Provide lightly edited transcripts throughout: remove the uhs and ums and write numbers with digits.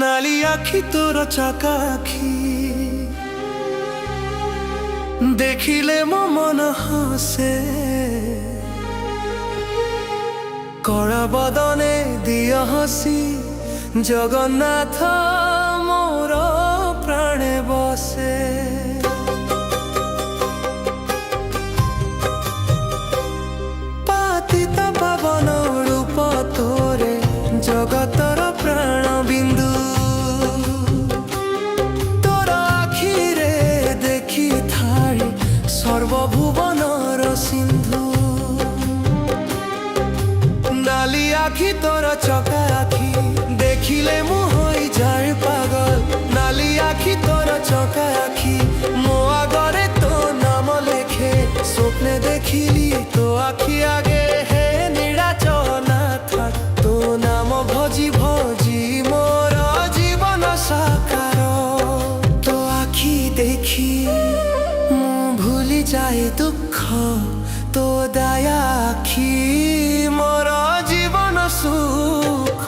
নালি আখি তোর চাকা আখি দেখিলে মো মন হাসে কড়া বদনে দিয়া হসি জগন্নাথ মোর প্রাণে বসে পাতিত পাবন রূপ তোরে জগতর প্রাণ বিন্দু তোর আখিরে দেখি থাড়ি সর্বভুবনর সিন্ধু নালি আখি তোর চকা আখি দেখিলে মু হই যায় পাগল নালি আখি তোর চকা আখি মো আগরে তো নাম লেখে স্বপ্নে দেখিলি তো আখি আগে হে নিরাচনা থাক তো নাম ভজি ভজি মোর জীবন সাকার তো আখি দেখি মু ভুলি যায় দুঃখ তো দয়া আখি মোর জীবন সুখ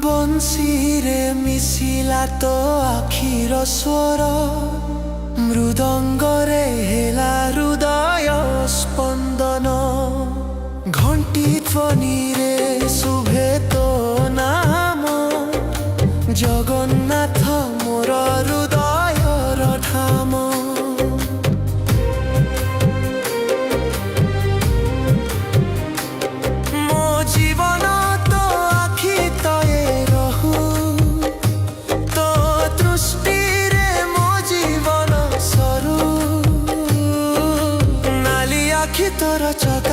বংশীরে মিশিলা তো আখির স্বর মৃদঙ্গরে হেলা হৃদয় স্পন্দন ঘণ্টি ধ্বনিরে শুভে তো নাম জগন্নাথ মোর হৃদয়র ধাম মো জীবন তো আখি তয়ে রহু তো দৃষ্টিরে মো জীবন সরু নালি আখি তোর চক